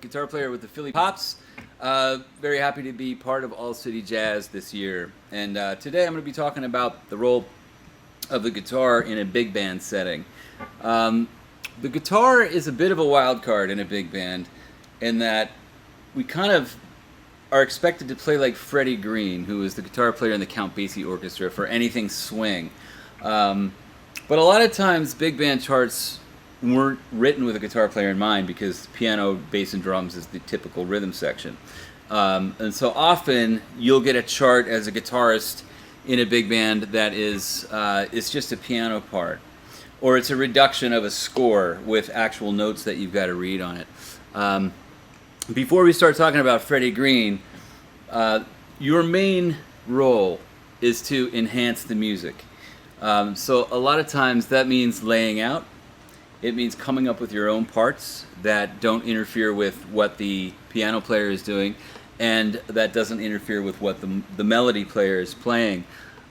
guitar player with the Philly Pops. Very happy to be part of All City Jazz this year. And today I'm going to be talking about the role of the guitar in a big band setting. The guitar is a bit of a wild card in a big band in that we kind of are expected to play like Freddie Green, who is the guitar player in the Count Basie Orchestra, for anything swing. But a lot of times big band charts weren't written with a guitar player in mind because piano, bass, and drums is the typical rhythm section. And so often you'll get a chart as a guitarist in a big band that is it's just a piano part, or it's a reduction of a score with actual notes that you've got to read on it. Before we start talking about Freddie Green, your main role is to enhance the music. So a lot of times that means laying out. It means coming up with your own parts that don't interfere with what the piano player is doing, and that doesn't interfere with what the melody player is playing.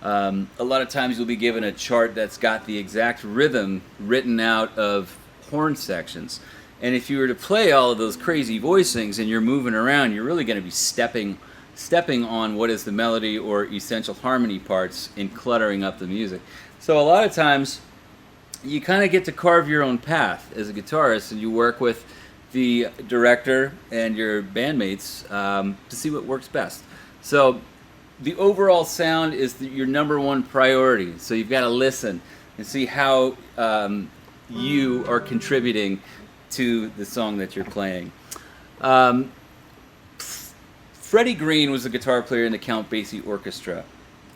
A lot of times you'll be given a chart that's got the exact rhythm written out of horn sections. And if you were to play all of those crazy voicings and you're moving around, you're really going to be stepping on what is the melody or essential harmony parts and cluttering up the music. So a lot of times you kind of get to carve your own path as a guitarist, and you work with the director and your bandmates to see what works best. So the overall sound is your number one priority. So you've got to listen and see how you are contributing to the song that you're playing. Freddie Green was a guitar player in the Count Basie Orchestra,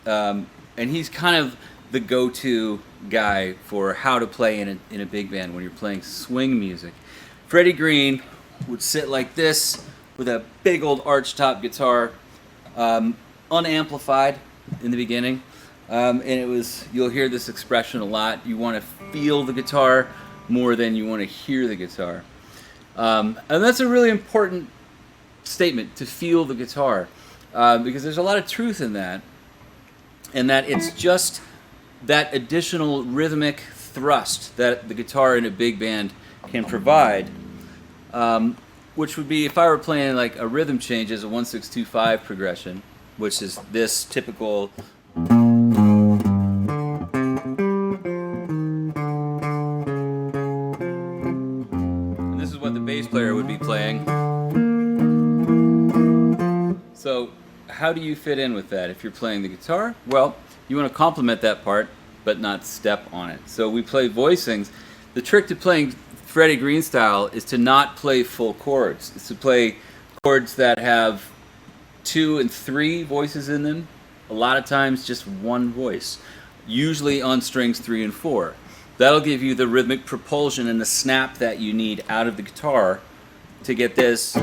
and he's kind of the go-to guy for how to play in a big band when you're playing swing music. Freddie Green would sit like this with a big old arch-top guitar, unamplified in the beginning, and you'll hear this expression a lot. You want to feel the guitar more than you want to hear the guitar. And that's a really important statement, to feel the guitar, because there's a lot of truth in that, and that it's just that additional rhythmic thrust that the guitar in a big band can provide, which would be, if I were playing like a rhythm change as a 1-6-2-5 progression, which is this typical. And this is what the bass player would be playing. So how do you fit in with that if you're playing the guitar? Well, you want to complement that part, but not step on it. So we play voicings. The trick to playing Freddie Green style is to not play full chords. It's to play chords that have 2 and 3 voices in them. A lot of times just one voice, usually on strings 3 and 4. That'll give you the rhythmic propulsion and the snap that you need out of the guitar to get this.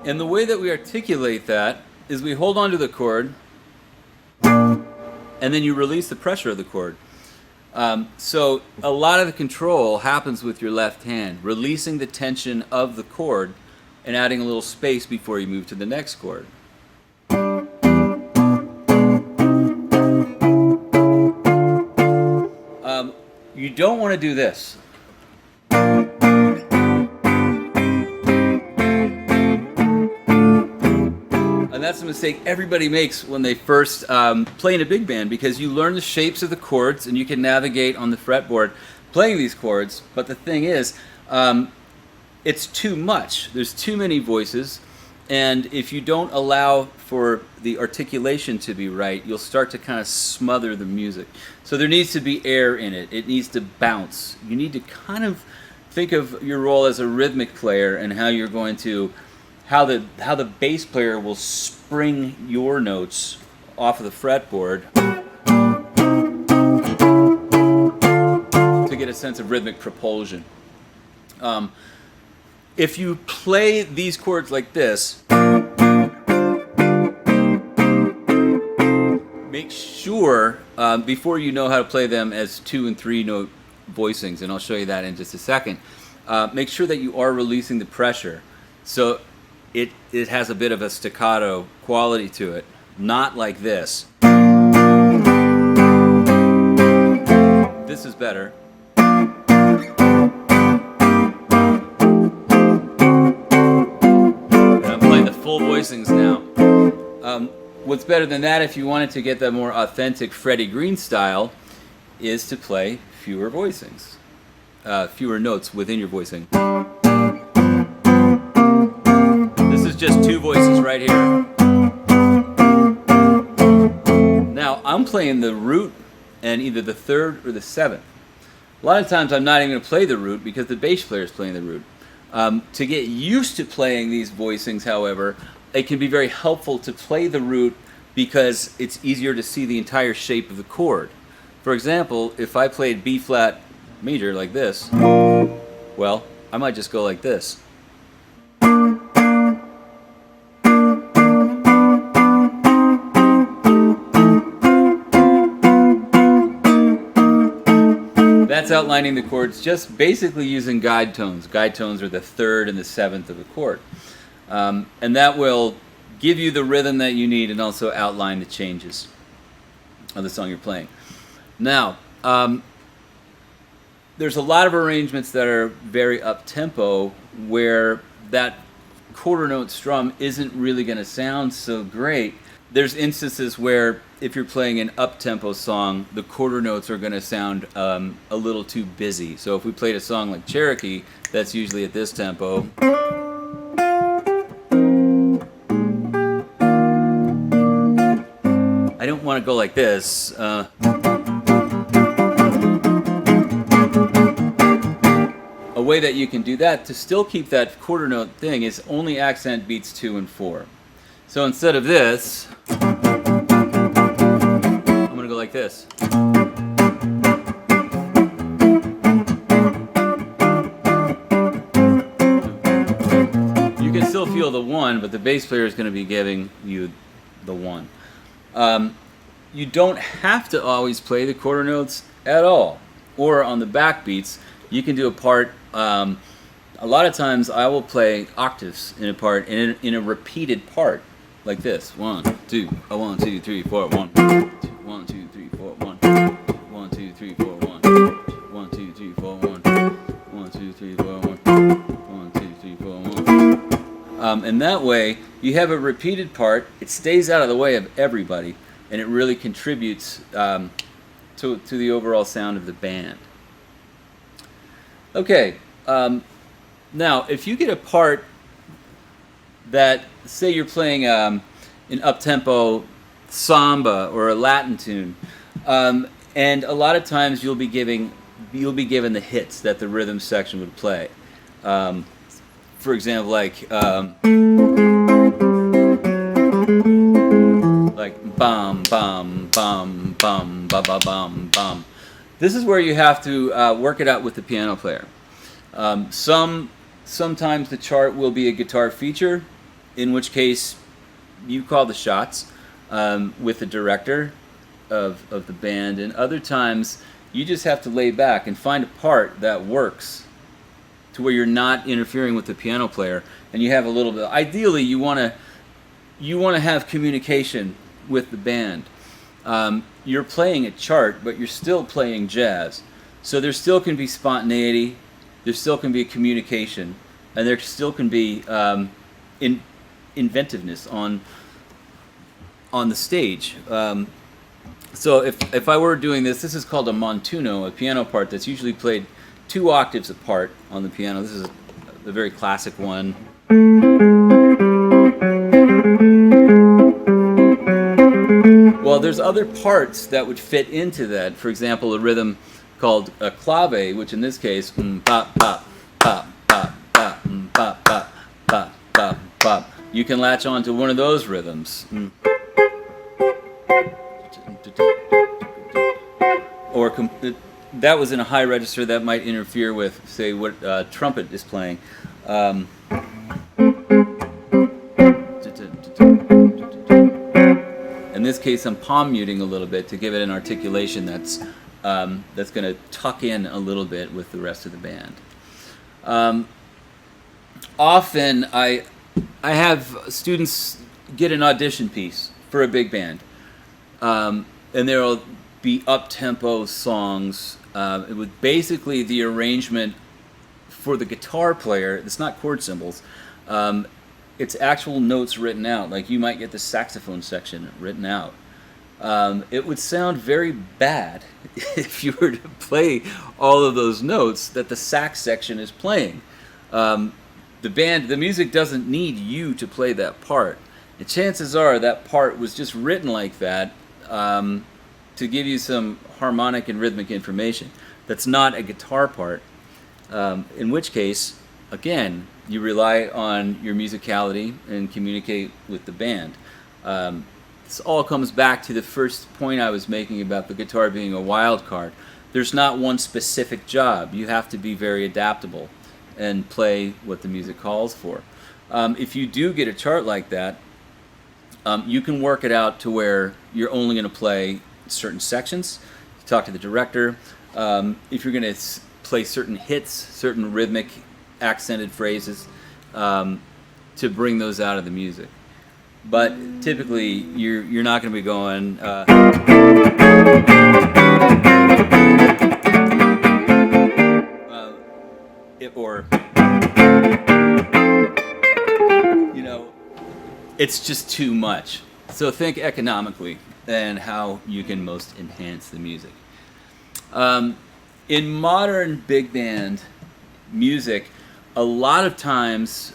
And the way that we articulate that is we hold on to the chord, and then you release the pressure of the chord. So a lot of the control happens with your left hand, releasing the tension of the chord and adding a little space before you move to the next chord. You don't want to do this. And that's a mistake everybody makes when they first play in a big band, because you learn the shapes of the chords and you can navigate on the fretboard playing these chords. But the thing is, it's too much. There's too many voices, and if you don't allow for the articulation to be right, you'll start to kind of smother the music. So there needs to be air in it. It needs to bounce. You need to kind of think of your role as a rhythmic player and how you're going to how the bass player will spring your notes off of the fretboard to get a sense of rhythmic propulsion. If you play these chords like this, make sure before you know how to play them as 2 and 3 note voicings, and I'll show you that in just a second, make sure that you are releasing the pressure. So it has a bit of a staccato quality to it, not like this. This is better. And I'm playing the full voicings now. What's better than that, if you wanted to get the more authentic Freddie Green style, is to play fewer voicings, fewer notes within your voicing. This is just two voices right here. Now I'm playing the root and either the third or the seventh. A lot of times I'm not even going to play the root because the bass player is playing the root. To get used to playing these voicings, however, it can be very helpful to play the root because it's easier to see the entire shape of the chord. For example, if I played B flat major like this, well, I might just go like this. That's outlining the chords just basically using guide tones. Guide tones are the third and the seventh of the chord. And that will give you the rhythm that you need and also outline the changes of the song you're playing. Now, there's a lot of arrangements that are very up-tempo where that quarter note strum isn't really going to sound so great. There's instances where if you're playing an up-tempo song, the quarter notes are going to sound a little too busy. So if we played a song like Cherokee, that's usually at this tempo. I don't want to go like this. A way that you can do that to still keep that quarter note thing is only accent beats 2 and 4. So instead of this, I'm going to go like this. You can still feel the 1, but the bass player is going to be giving you the 1. You don't have to always play the quarter notes at all. Or on the backbeats, you can do a part. A lot of times I will play octaves in a part, in a repeated part, like this. 1, 2, 1, 2, 3, 4, 1, 1, 2, 3, 4, 1, 1, 2, 3, 4, 1, 1, 2, 3, 4, 1, 1, 2, 3, 4, 1, 1, 2, 3, 4, 1. And that way, you have a repeated part. It stays out of the way of everybody, and it really contributes to the overall sound of the band. Okay, now if you get a part that, say you're playing an up-tempo samba or a Latin tune, and a lot of times you'll be given the hits that the rhythm section would play. For example, like bum bum bum bum ba ba bum bum. This is where you have to work it out with the piano player. Sometimes the chart will be a guitar feature, in which case you call the shots with the director of the band, and other times you just have to lay back and find a part that works to where you're not interfering with the piano player, and you have a little bit. Ideally, you want to have communication with the band. You're playing a chart, but you're still playing jazz, so there still can be spontaneity, there still can be communication, and there still can be inventiveness on the stage. So if I were doing this is called a montuno, a piano part that's usually played 2 octaves apart on the piano. This is a very classic one. Well, there's other parts that would fit into that. For example, a rhythm called a clave, which in this case, pop pop pop pop pop pop pop pop pop pop. You can latch on to one of those rhythms. Or that was in a high register that might interfere with, say, what trumpet is playing. In this case, I'm palm muting a little bit to give it an articulation that's going to tuck in a little bit with the rest of the band. Often, I have students get an audition piece for a big band, and there'll be up-tempo songs with basically the arrangement for the guitar player. It's not chord symbols. It's actual notes written out. Like you might get the saxophone section written out. It would sound very bad if you were to play all of those notes that the sax section is playing. The music doesn't need you to play that part. And chances are that part was just written like that to give you some harmonic and rhythmic information. That's not a guitar part. In which case, again, you rely on your musicality and communicate with the band. This all comes back to the first point I was making about the guitar being a wild card. There's not one specific job. You have to be very adaptable and play what the music calls for. If you do get a chart like that, you can work it out to where you're only going to play certain sections. You talk to the director. If you're going to play certain hits, certain rhythmic accented phrases, to bring those out of the music. But typically, you're not going to be going. Or it's just too much. So think economically and how you can most enhance the music. In modern big band music, a lot of times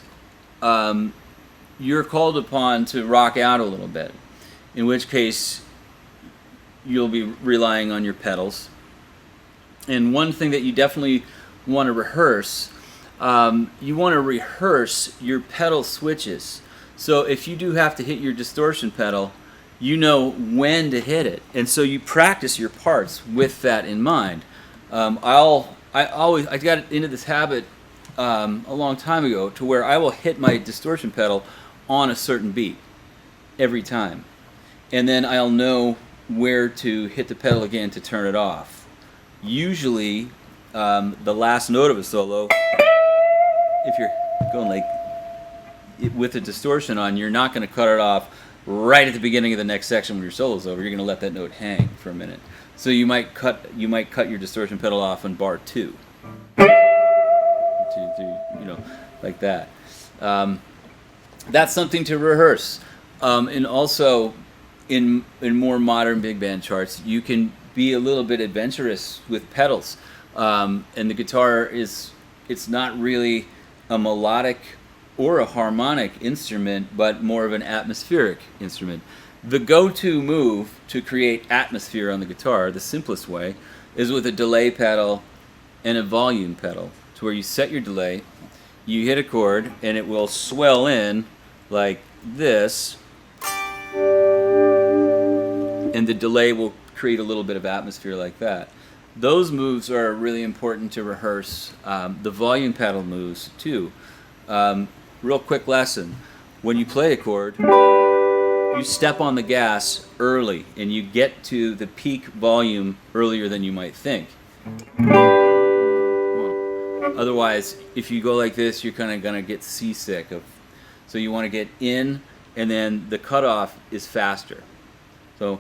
you're called upon to rock out a little bit, in which case you'll be relying on your pedals. And one thing that you definitely want to rehearse, your pedal switches. So if you do have to hit your distortion pedal, you know when to hit it, and so you practice your parts with that in mind. I got into this habit a long time ago to where I will hit my distortion pedal on a certain beat every time, and then I'll know where to hit the pedal again to turn it off. Usually, the last note of a solo, if you're going like with the distortion on, you're not going to cut it off right at the beginning of the next section when your solo's over. You're going to let that note hang for a minute. So you might cut your distortion pedal off on bar 2. 2, 3, like that. That's something to rehearse. And also, in more modern big band charts, you can be a little bit adventurous with pedals. And the guitar it's not really a melodic or a harmonic instrument, but more of an atmospheric instrument. The go-to move to create atmosphere on the guitar, the simplest way, is with a delay pedal and a volume pedal, to where you set your delay, you hit a chord, and it will swell in like this, and the delay will create a little bit of atmosphere like that. Those moves are really important to rehearse. The volume pedal moves too. Real quick lesson: when you play a chord, you step on the gas early, and you get to the peak volume earlier than you might think. Otherwise, if you go like this, you're kind of gonna get seasick. So you want to get in, and then the cutoff is faster. So,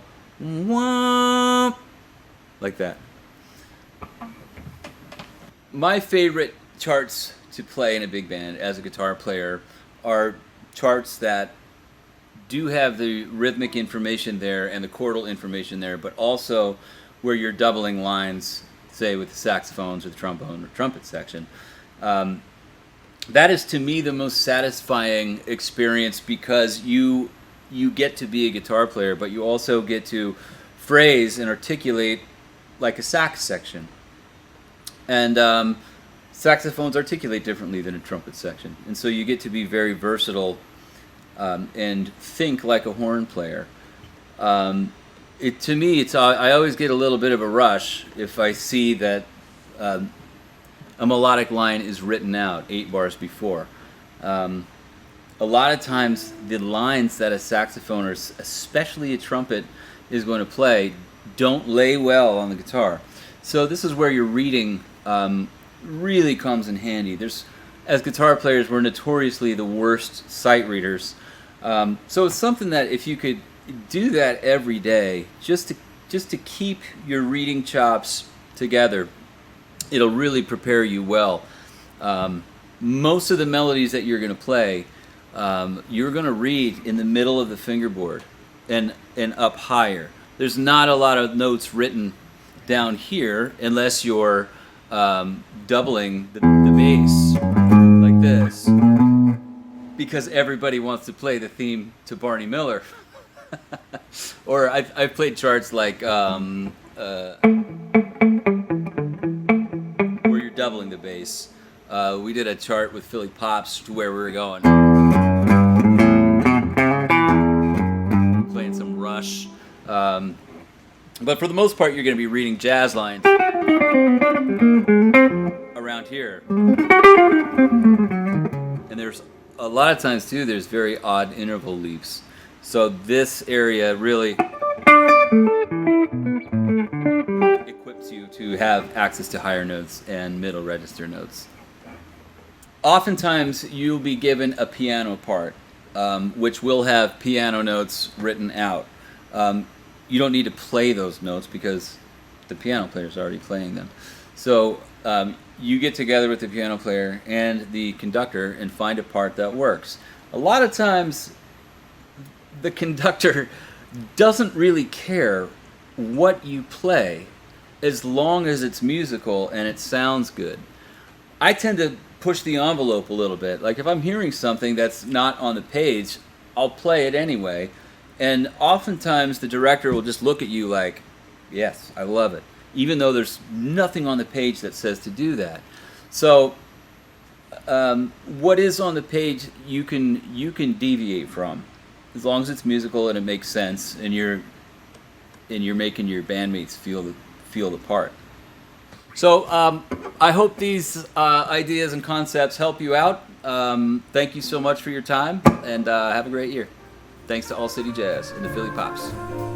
like that. My favorite charts to play in a big band as a guitar player are charts that do have the rhythmic information there and the chordal information there, but also where you're doubling lines, say with the saxophones or the trombone or trumpet section. That is, to me, the most satisfying experience, because you get to be a guitar player, but you also get to phrase and articulate like a sax section. And saxophones articulate differently than a trumpet section, and so you get to be very versatile and think like a horn player. To me, I always get a little bit of a rush if I see that a melodic line is written out 8 bars before. A lot of times, the lines that a saxophone, or especially a trumpet, is going to play don't lay well on the guitar. So this is where your reading really comes in handy. There's as guitar players, we're notoriously the worst sight readers. So it's something that if you could do that every day, just to keep your reading chops together, it'll really prepare you well. Most of the melodies that you're going to play, you're going to read in the middle of the fingerboard and up higher. There's not a lot of notes written down here unless you're doubling the bass like this, because everybody wants to play the theme to Barney Miller. Or I've played charts like where you're doubling the bass. We did a chart with Philly Pops to where we were going, playing some Rush. But for the most part, you're going to be reading jazz lines around here. And there's a lot of times too, there's very odd interval leaps. So this area really equips you to have access to higher notes and middle register notes. Oftentimes you'll be given a piano part, which will have piano notes written out. You don't need to play those notes because the piano player is already playing them. So you get together with the piano player and the conductor and find a part that works. A lot of times the conductor doesn't really care what you play as long as it's musical and it sounds good. I tend to push the envelope a little bit. Like if I'm hearing something that's not on the page, I'll play it anyway. And oftentimes the director will just look at you like, yes, I love it, even though there's nothing on the page that says to do that. So what is on the page you can deviate from, as long as it's musical and it makes sense, and you're making your bandmates feel the part. So I hope these ideas and concepts help you out. Thank you so much for your time, and have a great year. Thanks to All City Jazz and the Philly Pops.